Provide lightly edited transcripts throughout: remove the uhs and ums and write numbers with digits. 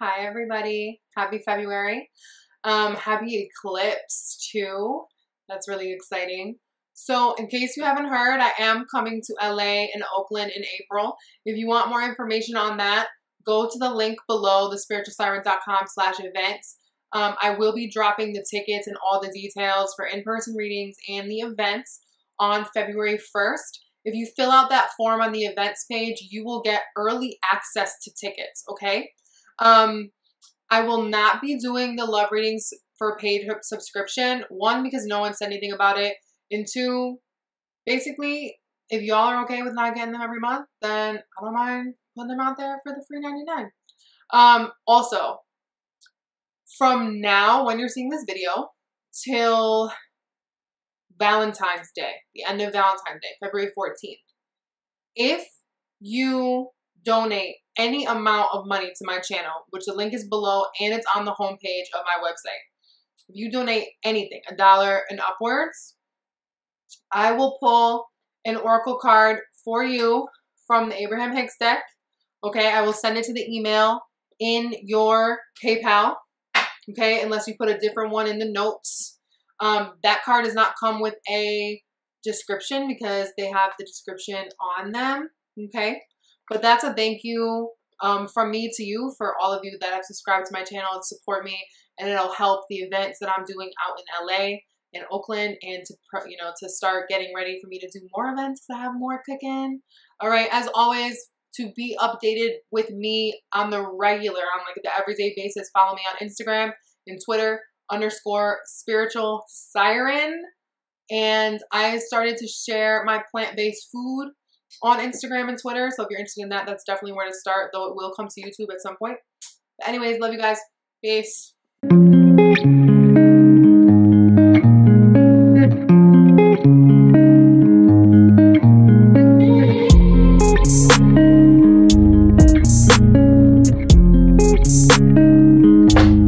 Hi everybody. Happy February. Happy eclipse too. That's really exciting. So in case you haven't heard, I am coming to LA and Oakland in April. If you want more information on that, go to the link below, thespiritualsiren.com/events. I will be dropping the tickets and all the details for in-person readings and the events on February 1st. If you fill out that form on the events page, you will get early access to tickets, okay? I will not be doing the love readings for paid subscription. One, because no one said anything about it. And two, basically, if y'all are okay with not getting them every month, then I don't mind putting them out there for the free $99. Also, from now, when you're seeing this video, till Valentine's Day, the end of Valentine's Day, February 14th, if you donate any amount of money to my channel, which the link is below and it's on the homepage of my website. If you donate anything, $1 and upwards, I will pull an oracle card for you from the Abraham Hicks deck. Okay, I will send it to the email in your PayPal. Okay, unless you put a different one in the notes. That card does not come with a description because they have the description on them. Okay. But that's a thank you from me to you for all of you that have subscribed to my channel and support me, and it'll help the events that I'm doing out in LA and Oakland, and to start getting ready for me to do more events because I have more cooking. All right, as always, to be updated with me on the regular, on like the everyday basis, follow me on Instagram and Twitter _spiritual_siren, and I started to share my plant-based food on Instagram and Twitter. So if you're interested in that, that's definitely where to start, though it will come to YouTube at some point. But anyways, love you guys. Peace.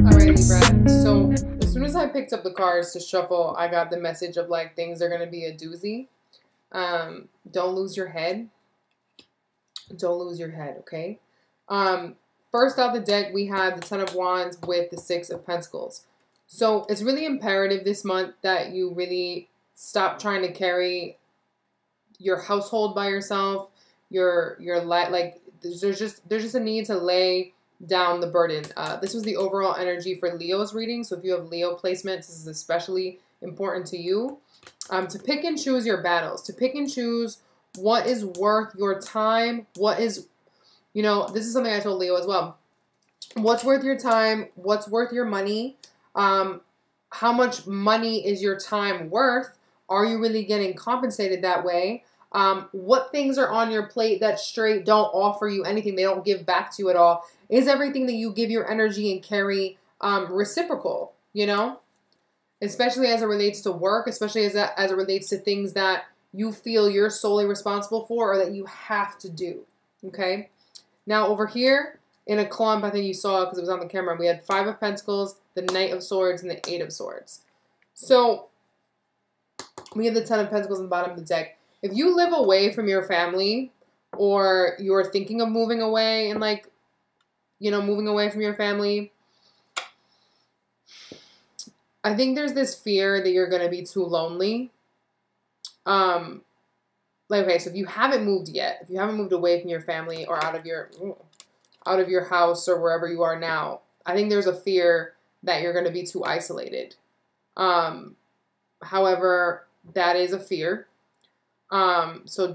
Alright, Libra. So as soon as I picked up the cards to shuffle, I got the message of like things are going to be a doozy. Don't lose your head. Don't lose your head, okay? First out the deck, we have the Ten of Wands with the Six of Pentacles. So it's really imperative this month that you really stop trying to carry your household by yourself. There's just a need to lay down the burden. This was the overall energy for Leo's reading. So if you have Leo placements, this is especially important to you. To pick and choose your battles, to pick and choose what is worth your time, what is, this is something I told Leo as well. What's worth your time? What's worth your money? How much money is your time worth? Are you really getting compensated that way? What things are on your plate that straight don't offer you anything? They don't give back to you at all. Is everything that you give your energy and carry reciprocal, Especially as it relates to work, especially as it relates to things that you feel you're solely responsible for or that you have to do, okay? Now over here in a clump, I think you saw because it was on the camera, we had Five of Pentacles, the Knight of Swords, and the Eight of Swords. So we have the Ten of Pentacles on the bottom of the deck. If you live away from your family or you're thinking of moving away and moving away from your family, I think there's this fear that you're going to be too lonely. Okay, so if you haven't moved yet, if you haven't moved away from your family or out of your house or wherever you are now, I think there's a fear that you're going to be too isolated. However, that is a fear. So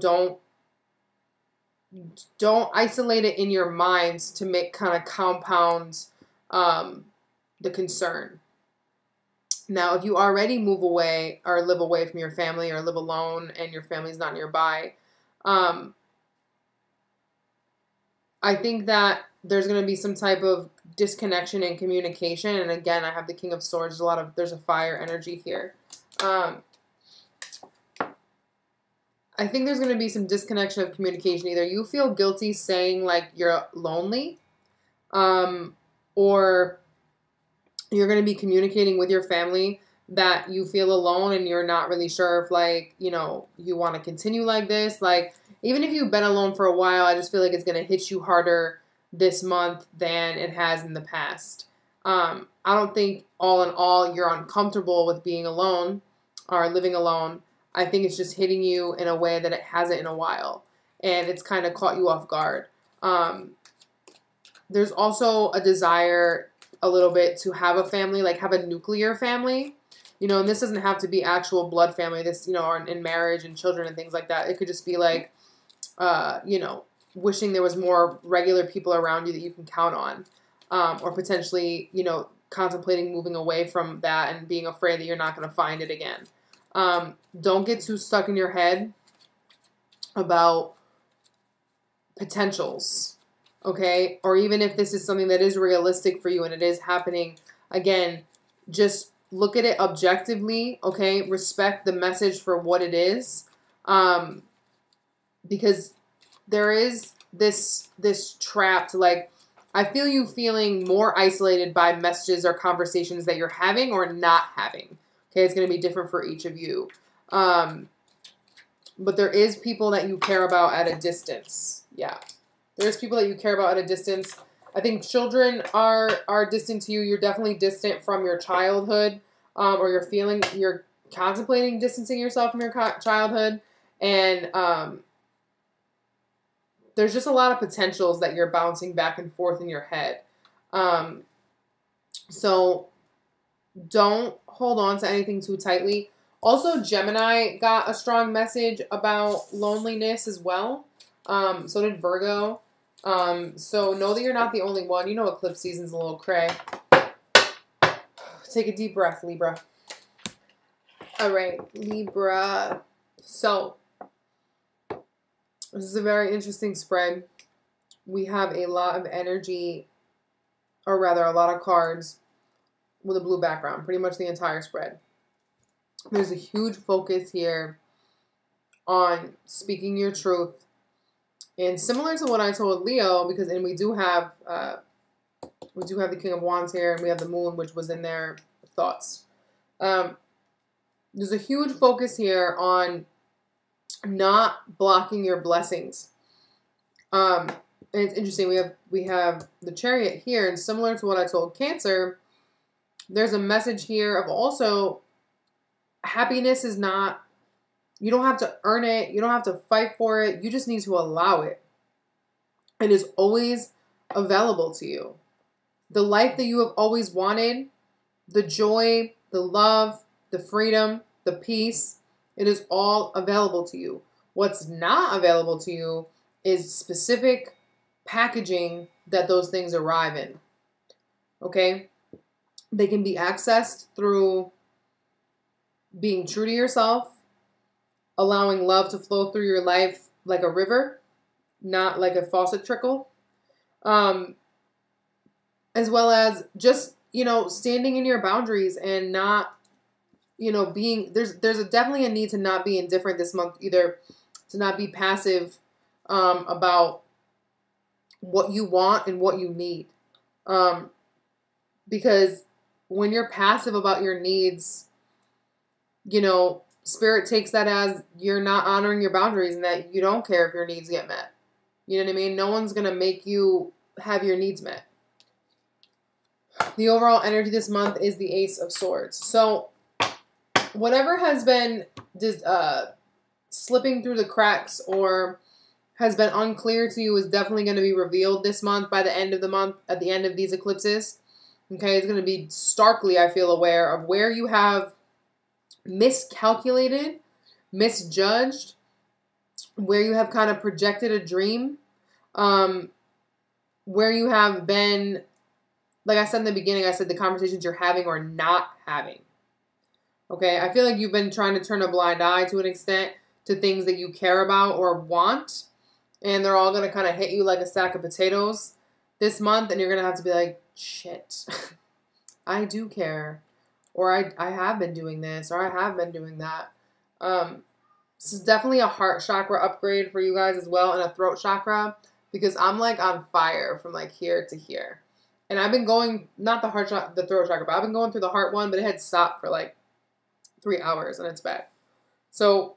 don't isolate it in your minds to make kind of compound the concern. Now, if you already move away or live away from your family or live alone and your family's not nearby, I think that there's going to be some type of disconnection in communication. And again, I have the King of Swords. There's a fire energy here. I think there's going to be some disconnection of communication. Either you feel guilty saying like you're lonely, or you're going to be communicating with your family that you feel alone and you're not really sure if you want to continue like this. Like, even if you've been alone for a while, I just feel like it's going to hit you harder this month than it has in the past. I don't think all in all you're uncomfortable with being alone or living alone. I think it's just hitting you in a way that it hasn't in a while, and it's kind of caught you off guard. There's also a desire a little bit to have a family, like have a nuclear family, you know, and this doesn't have to be actual blood family, this, you know, or in marriage and children and things like that. It could just be like, you know, wishing there was more regular people around you that you can count on, or potentially, you know, contemplating moving away from that and being afraid that you're not going to find it again. Don't get too stuck in your head about potentials, okay? Or even if this is something that is realistic for you and it is happening, again, just look at it objectively, okay? Respect the message for what it is, because there is this trapped, like, I feel you feeling more isolated by messages or conversations that you're having or not having. Okay, it's going to be different for each of you. But there is people that you care about at a distance. Yeah. There's people that you care about at a distance. I think children are distant to you. You're definitely distant from your childhood, or you're contemplating distancing yourself from your childhood. And there's just a lot of potentials that you're bouncing back and forth in your head. So don't hold on to anything too tightly. Also, Gemini got a strong message about loneliness as well. So did Virgo. So know that you're not the only one. You know eclipse season's a little cray. Take a deep breath, Libra. All right, Libra. So this is a very interesting spread. We have a lot of energy, or rather a lot of cards with a blue background, pretty much the entire spread. There's a huge focus here on speaking your truth. And similar to what I told Leo, because we do have the King of Wands here, and we have the Moon, which was in their thoughts. There's a huge focus here on not blocking your blessings. And it's interesting. We have the Chariot here, and similar to what I told Cancer, there's a message here of also happiness is not, you don't have to earn it. You don't have to fight for it. You just need to allow it. It is always available to you. The life that you have always wanted, the joy, the love, the freedom, the peace, it is all available to you. What's not available to you is specific packaging that those things arrive in. Okay? They can be accessed through being true to yourself, allowing love to flow through your life like a river, not like a faucet trickle, as well as just, you know, standing in your boundaries and not, you know, being, there's definitely a need to not be indifferent this month, either to not be passive about what you want and what you need. Because when you're passive about your needs, you know, Spirit takes that as you're not honoring your boundaries and that you don't care if your needs get met. You know what I mean? No one's going to make you have your needs met. The overall energy this month is the Ace of Swords. So whatever has been slipping through the cracks or has been unclear to you is definitely going to be revealed this month by the end of the month, at the end of these eclipses. Okay, it's going to be starkly, I feel, aware of where you have miscalculated, misjudged, where you have kind of projected a dream, where you have been, like I said in the beginning, I said the conversations you're having or not having. Okay, I feel like you've been trying to turn a blind eye to an extent to things that you care about or want, and they're all going to kind of hit you like a sack of potatoes this month, and you're going to have to be like, shit, I do care. Or I have been doing this, or I have been doing that. This is definitely a heart chakra upgrade for you guys as well, and a throat chakra, because I'm like on fire from like here to here. And I've been going, not the the throat chakra, but I've been going through the heart one, but it had stopped for like 3 hours, and it's bad. So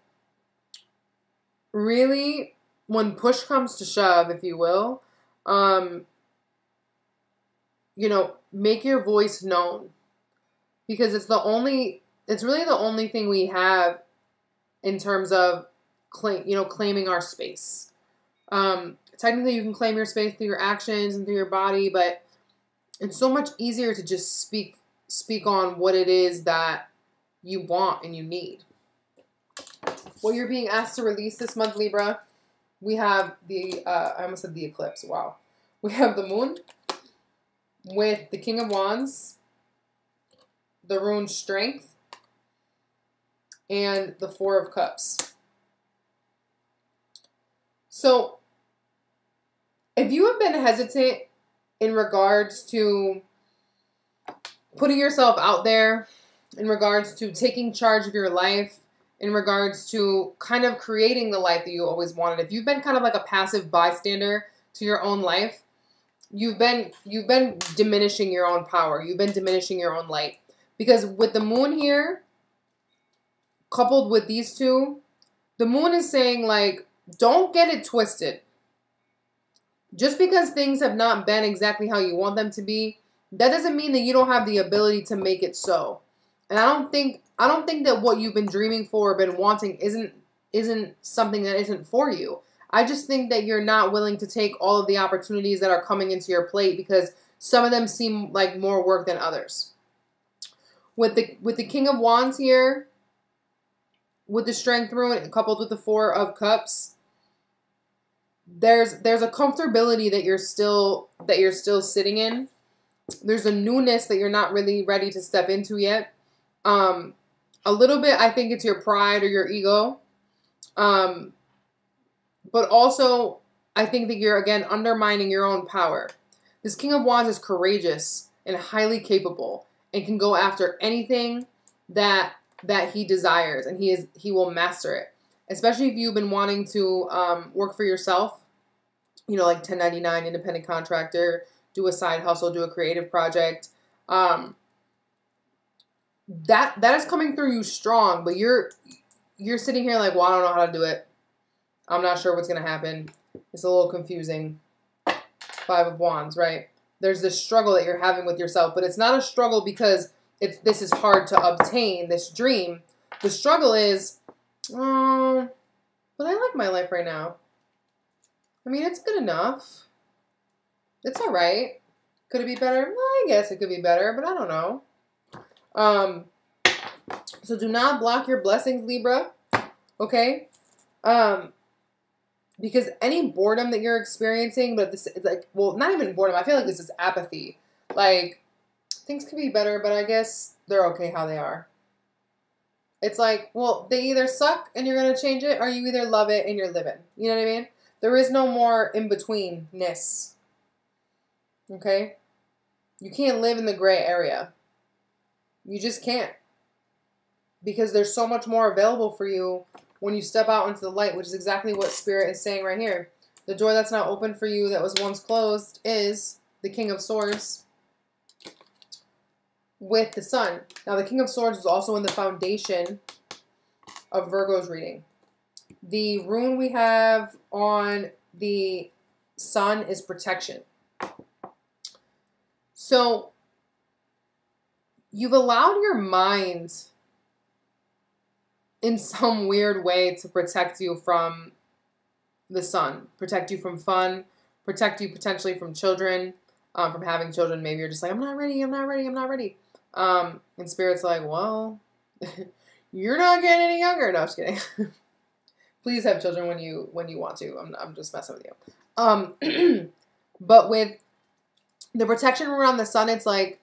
really, when push comes to shove, if you will, you know, make your voice known, because it's really the only thing we have in terms of claiming our space. Technically, you can claim your space through your actions and through your body, but it's so much easier to just speak on what it is that you want and you need. What you're being asked to release this month, Libra, we have the, I almost said the eclipse, wow. We have the moon with the King of Wands, the rune Strength, and the Four of Cups. So, if you have been hesitant in regards to putting yourself out there, in regards to taking charge of your life, in regards to kind of creating the life that you always wanted, if you've been kind of like a passive bystander to your own life, you've been diminishing your own power. You've been diminishing your own light. Because with the moon here, coupled with these two, the moon is saying, like, don't get it twisted. Just because things have not been exactly how you want them to be, that doesn't mean that you don't have the ability to make it so. And I don't think that what you've been dreaming for or been wanting isn't something that isn't for you. I just think that you're not willing to take all of the opportunities that are coming into your plate, because some of them seem like more work than others. With the King of Wands here, with the Strength rune coupled with the Four of Cups, there's a comfortability that you're still sitting in. There's a newness that you're not really ready to step into yet. A little bit, I think it's your pride or your ego. But also, I think that you're, again, undermining your own power. This King of Wands is courageous and highly capable and can go after anything that he desires, and he will master it. Especially if you've been wanting to work for yourself, you know, like 1099, independent contractor, do a side hustle, do a creative project. That is coming through you strong, but you're sitting here like, well, I don't know how to do it. I'm not sure what's going to happen. It's a little confusing. Five of Wands, right? There's this struggle that you're having with yourself, but it's not a struggle because this is hard to obtain, this dream. The struggle is, but I like my life right now. I mean, it's good enough. It's all right. Could it be better? Well, I guess it could be better, but I don't know. So do not block your blessings, Libra. Okay? Because any boredom that you're experiencing, but this is like, well, not even boredom. I feel like this is apathy. Like, things could be better, but I guess they're okay how they are. It's like, well, they either suck and you're going to change it, or you either love it and you're living. You know what I mean? There is no more in-betweenness. Okay? You can't live in the gray area. You just can't. Because there's so much more available for you when you step out into the light, which is exactly what Spirit is saying right here. The door that's now open for you that was once closed is the King of Swords with the Sun. Now, the King of Swords is also in the foundation of Virgo's reading. The rune we have on the Sun is protection. So, you've allowed your mind in some weird way to protect you from the Sun, protect you from fun, protect you potentially from children, from having children. Maybe you're just like, I'm not ready, I'm not ready, I'm not ready. And Spirit's like, well, you're not getting any younger. No, I'm just kidding. Please have children when you want to. I'm just messing with you. But with the protection around the Sun, it's like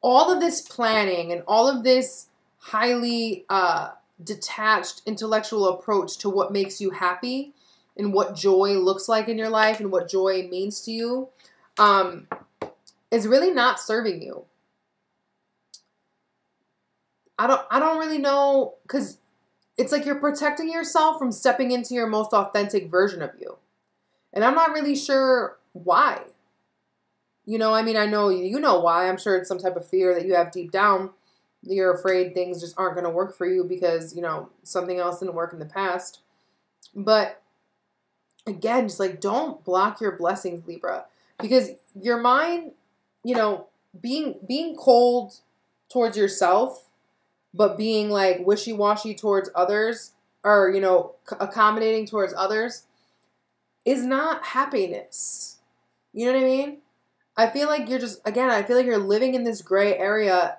all of this planning and all of this highly detached intellectual approach to what makes you happy and what joy looks like in your life and what joy means to you is really not serving you. I don't really know, because it's like you're protecting yourself from stepping into your most authentic version of you. And I'm not really sure why. You know, I mean, I know you know why. I'm sure it's some type of fear that you have deep down. You're afraid things just aren't going to work for you because, you know, something else didn't work in the past. But again, just like, don't block your blessings, Libra, because your mind you know, being cold towards yourself, but being like wishy-washy towards others, or, you know, accommodating towards others, is not happiness. You know what I mean? I feel like you're just, again, I feel like you're living in this gray area,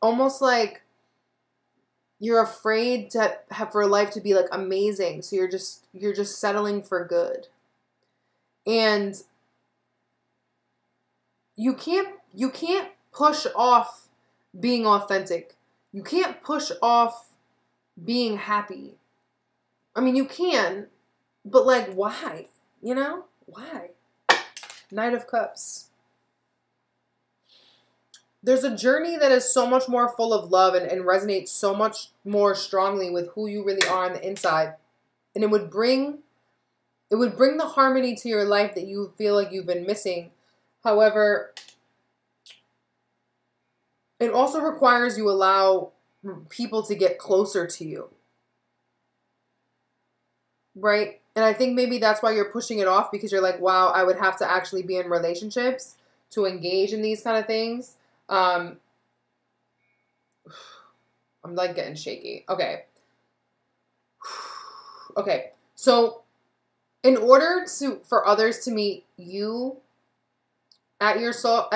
almost like you're afraid to have, for life to be like amazing. So you're just settling for good. And you can't push off being authentic. You can't push off being happy. I mean, you can, but like, why? You know? Why? Knight of Cups. There's a journey that is so much more full of love and resonates so much more strongly with who you really are on the inside. And it would bring the harmony to your life that you feel like you've been missing. However, it also requires you allow people to get closer to you. Right? And I think maybe that's why you're pushing it off, because you're like, wow, I would have to actually be in relationships to engage in these kind of things. I'm like getting shaky. Okay. Okay. So in order for others to meet you at your soul,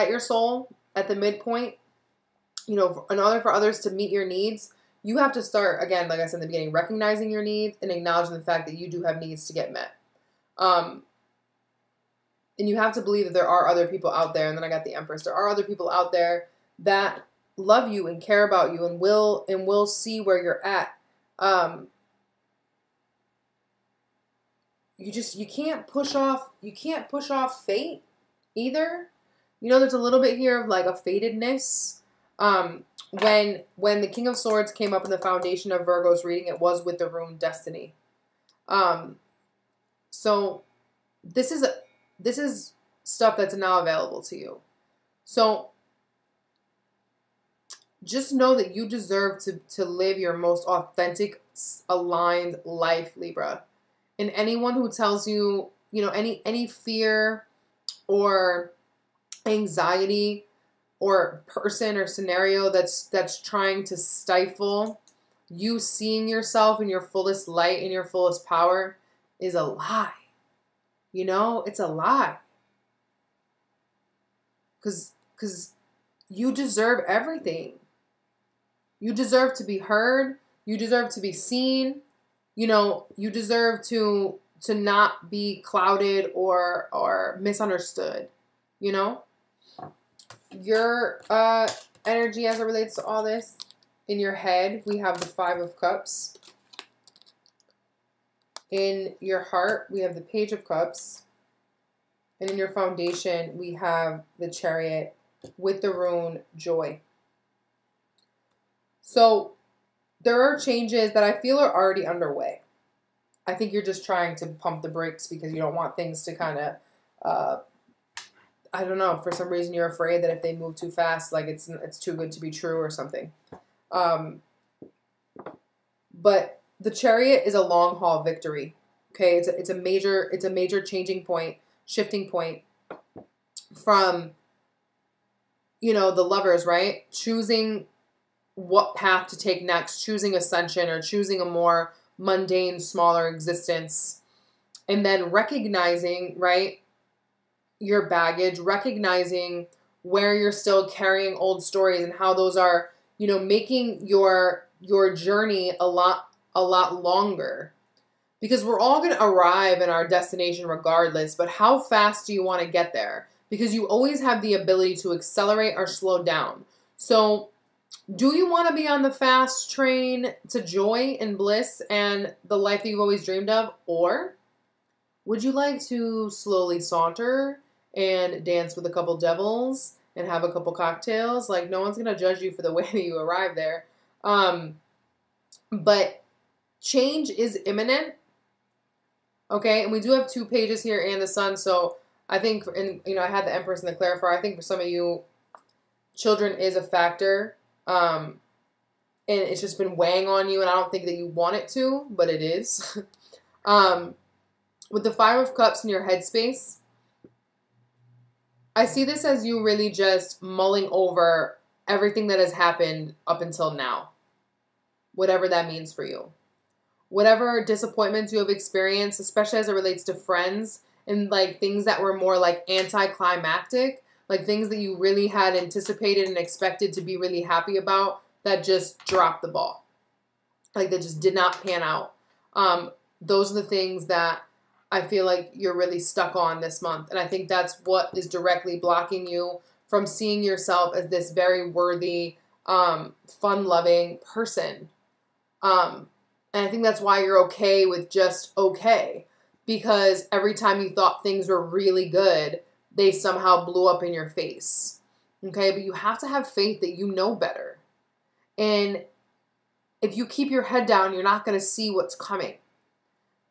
at the midpoint, you know, in order for others to meet your needs, you have to start, again, like I said in the beginning, recognizing your needs and acknowledging the fact that you do have needs to get met. And you have to believe that there are other people out there. And then I got the Empress. There are other people out there that love you and care about you and will see where you're at. You can't push off fate either. You know, there's a little bit here of like a fatedness. When the King of Swords came up in the foundation of Virgo's reading, it was with the rune Destiny. So this is stuff that's now available to you. So just know that you deserve to live your most authentic, aligned life, Libra. And anyone who tells you, you know, any fear or anxiety or person or scenario that's trying to stifle you seeing yourself in your fullest light, in your fullest power, is a lie. You know, it's a lie. Because you deserve everything. You deserve to be heard. You deserve to be seen. You know, you deserve to not be clouded or misunderstood. You know? Your energy as it relates to all this. In your head, we have the Five of Cups. In your heart, we have the Page of Cups. And in your foundation, we have the Chariot with the rune Joy. So there are changes that I feel are already underway. I think you're just trying to pump the brakes because you don't want things to kind of, I don't know, for some reason you're afraid that if they move too fast, like it's too good to be true or something. But the Chariot is a long haul victory. Okay, it's a major changing point, shifting point from, you know, the Lovers, right? Choosing what path to take next, choosing ascension or choosing a more mundane, smaller existence, and then recognizing, right, your baggage, recognizing where you're still carrying old stories and how those are, you know, making your journey a lot longer. Because we're all going to arrive in our destination regardless, but how fast do you want to get there? Because you always have the ability to accelerate or slow down. So do you want to be on the fast train to joy and bliss and the life that you've always dreamed of? Or would you like to slowly saunter and dance with a couple devils and have a couple cocktails? Like, no one's going to judge you for the way that you arrive there. But change is imminent. Okay, and we do have 2 pages here and the Sun, so I think, and you know, I had the Empress and the Clarifier. I think for some of you, children is a factor, and it's just been weighing on you, and I don't think that you want it to, but it is. With the Five of Cups in your headspace, I see this as you really just mulling over everything that has happened up until now. Whatever that means for you. Whatever disappointments you have experienced, especially as it relates to friends and like things that were more like anticlimactic, like things that you really had anticipated and expected to be really happy about that just dropped the ball. Like that just did not pan out. Those are the things that I feel like you're really stuck on this month. And I think that's what is directly blocking you from seeing yourself as this very worthy, fun-loving person. And I think that's why you're okay with just okay. Because every time you thought things were really good, they somehow blew up in your face. Okay? But you have to have faith that you know better. And if you keep your head down, you're not going to see what's coming.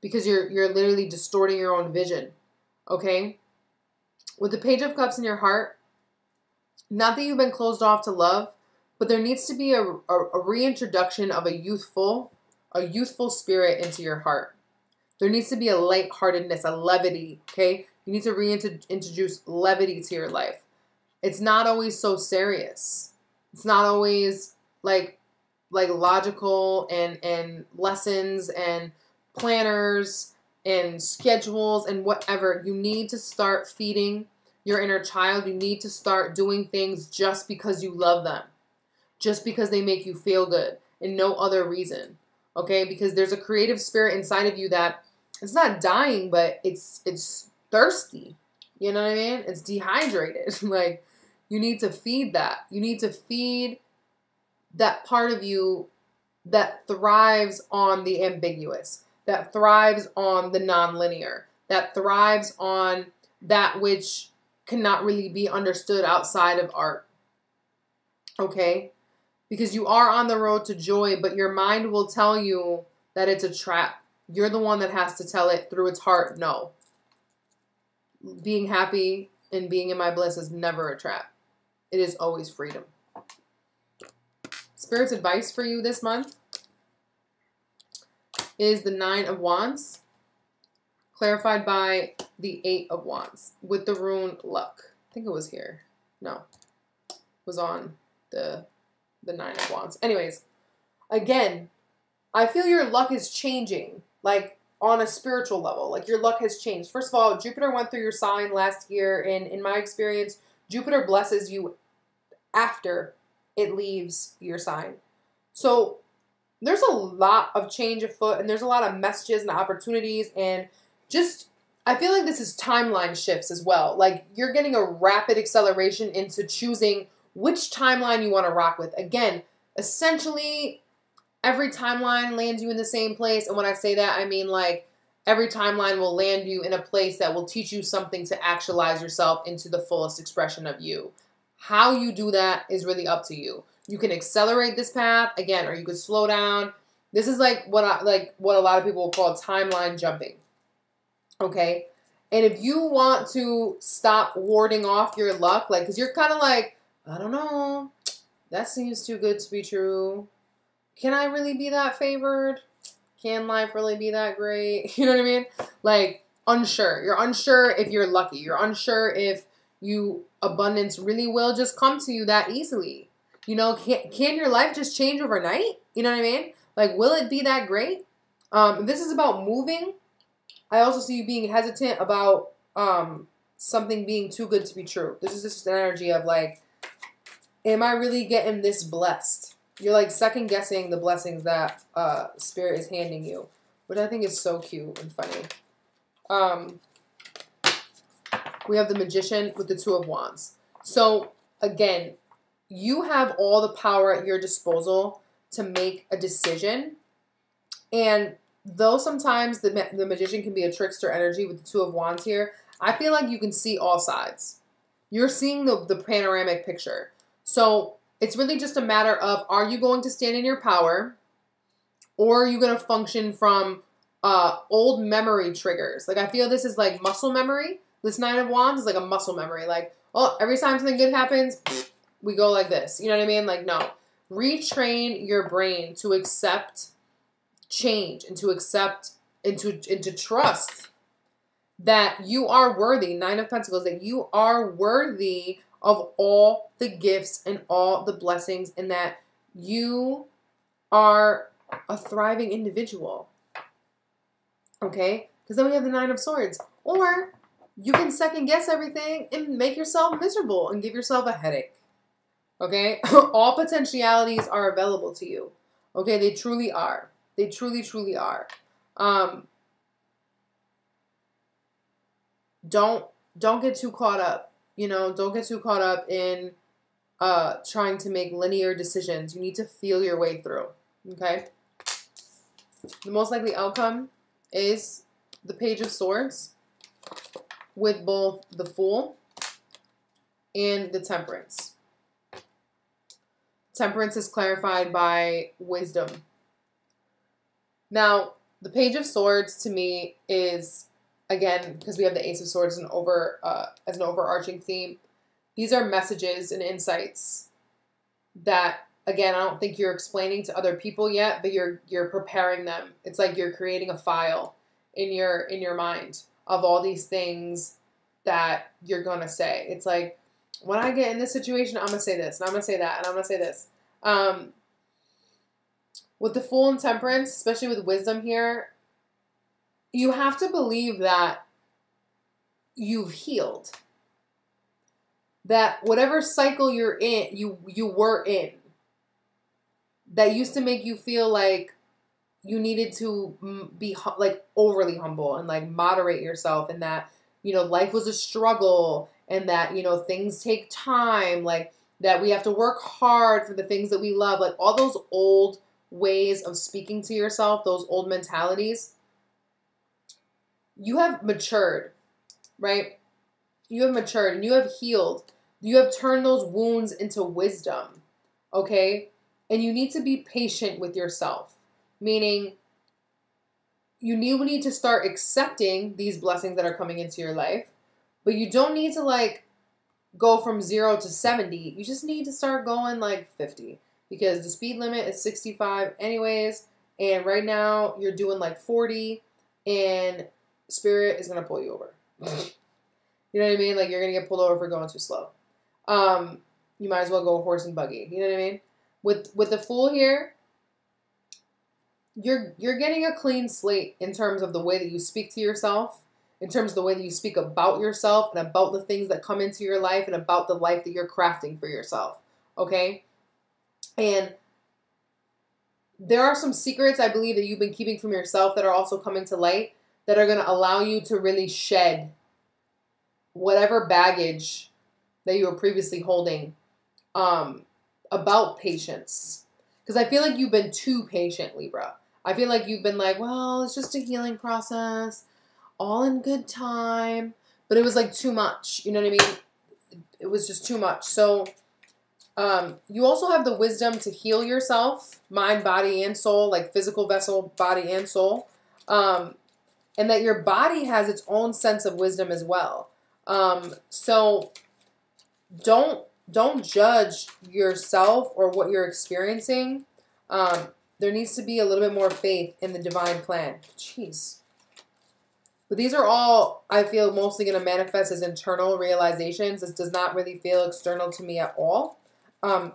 Because you're literally distorting your own vision. Okay? With the Page of Cups in your heart, not that you've been closed off to love, but there needs to be a reintroduction of a youthful spirit into your heart. There needs to be a lightheartedness, a levity, okay? You need to reintroduce levity to your life. It's not always so serious. It's not always like logical and lessons and planners and schedules and whatever. You need to start feeding your inner child. You need to start doing things just because you love them. Just because they make you feel good and no other reason. Okay? Because there's a creative spirit inside of you that it's not dying, but it's thirsty. You know what I mean? It's dehydrated. Like, you need to feed that. You need to feed that part of you that thrives on the ambiguous, that thrives on the nonlinear, that thrives on that which cannot really be understood outside of art. Okay? Because you are on the road to joy, but your mind will tell you that it's a trap. You're the one that has to tell it through its heart, no. Being happy and being in my bliss is never a trap. It is always freedom. Spirit's advice for you this month is the 9 of Wands, clarified by the 8 of Wands, with the rune Luck. I think it was here. No. It was on the 9 of Wands. Anyways, again, I feel your luck is changing, like on a spiritual level. Like your luck has changed. First of all, Jupiter went through your sign last year, and in my experience, Jupiter blesses you after it leaves your sign. So there's a lot of change afoot, and there's a lot of messages and opportunities, and just, I feel like this is timeline shifts as well. Like you're getting a rapid acceleration into choosing which timeline you want to rock with. Again, essentially, every timeline lands you in the same place. And when I say that, I mean like every timeline will land you in a place that will teach you something to actualize yourself into the fullest expression of you. How you do that is really up to you. You can accelerate this path, again, or you could slow down. This is like what a lot of people will call timeline jumping. Okay? And if you want to stop warding off your luck, like, because you're kind of like, I don't know, that seems too good to be true. Can I really be that favored? Can life really be that great? You know what I mean? Like, unsure. You're unsure if you're lucky. You're unsure if abundance really will just come to you that easily. You know, can your life just change overnight? You know what I mean? Like, will it be that great? This is about moving. I also see you being hesitant about something being too good to be true. This is just an energy of like, am I really getting this blessed? You're like second guessing the blessings that Spirit is handing you, which I think is so cute and funny. We have the Magician with the 2 of Wands. So again, you have all the power at your disposal to make a decision. And though sometimes the Magician can be a trickster energy with the 2 of Wands here, I feel like you can see all sides. You're seeing the panoramic picture. So it's really just a matter of, are you going to stand in your power, or are you going to function from old memory triggers? Like, I feel this is like muscle memory. This 9 of Wands is like a muscle memory. Like, oh, every time something good happens, we go like this. You know what I mean? Like, no. Retrain your brain to accept change and to accept and to trust that you are worthy, 9 of Pentacles, that you are worthy of all the gifts and all the blessings, and that you are a thriving individual. Okay? Because then we have the 9 of Swords. Or you can second guess everything and make yourself miserable and give yourself a headache. Okay? All potentialities are available to you. Okay? They truly are. They truly, truly are. Don't get too caught up. You know, don't get too caught up in trying to make linear decisions. You need to feel your way through. Okay? The most likely outcome is the Page of Swords with both the Fool and the Temperance. Temperance is clarified by wisdom. Now, the Page of Swords to me is, again, because we have the Ace of Swords as an overarching theme, these are messages and insights that, again, I don't think you're explaining to other people yet, but you're preparing them. It's like you're creating a file in your mind of all these things that you're gonna say. It's like, when I get in this situation, I'm gonna say this, and I'm gonna say that, and I'm gonna say this. With the Fool and Temperance, especially with wisdom here, you have to believe that you've healed. That whatever cycle you're in, you were in, that used to make you feel like you needed to be like overly humble and like moderate yourself, and that, you know, life was a struggle, and that, you know, things take time, like that we have to work hard for the things that we love, like all those old ways of speaking to yourself, those old mentalities. You have matured, right? You have matured and you have healed. You have turned those wounds into wisdom, okay? And you need to be patient with yourself, meaning you need to start accepting these blessings that are coming into your life, but you don't need to like go from 0 to 70. You just need to start going like 50, because the speed limit is 65 anyways, and right now you're doing like 40, and Spirit is going to pull you over. You know what I mean? Like, you're going to get pulled over for going too slow. You might as well go horse and buggy. You know what I mean? With the Fool here, you're getting a clean slate in terms of the way that you speak to yourself, in terms of the way that you speak about yourself and about the things that come into your life and about the life that you're crafting for yourself. Okay? And there are some secrets, I believe, that you've been keeping from yourself that are also coming to light, that are going to allow you to really shed whatever baggage that you were previously holding about patience. Because I feel like you've been too patient, Libra. I feel like you've been like, well, it's just a healing process, all in good time. But it was like too much. You know what I mean? It was just too much. So you also have the wisdom to heal yourself, mind, body, and soul, like physical vessel, body, and soul. And that your body has its own sense of wisdom as well. So don't judge yourself or what you're experiencing. There needs to be a little bit more faith in the divine plan. Jeez. But these are all, I feel, mostly going to manifest as internal realizations. This does not really feel external to me at all.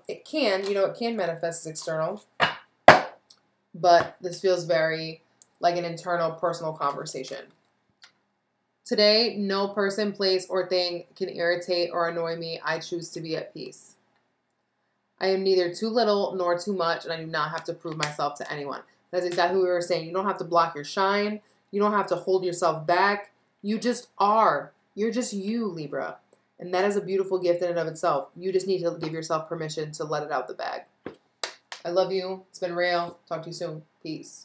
It can, it can manifest as external. But this feels very like an internal personal conversation. Today, no person, place, or thing can irritate or annoy me. I choose to be at peace. I am neither too little nor too much, and I do not have to prove myself to anyone. That's exactly what we were saying. You don't have to block your shine. You don't have to hold yourself back. You just are. You're just you, Libra. And that is a beautiful gift in and of itself. You just need to give yourself permission to let it out the bag. I love you. It's been real. Talk to you soon. Peace.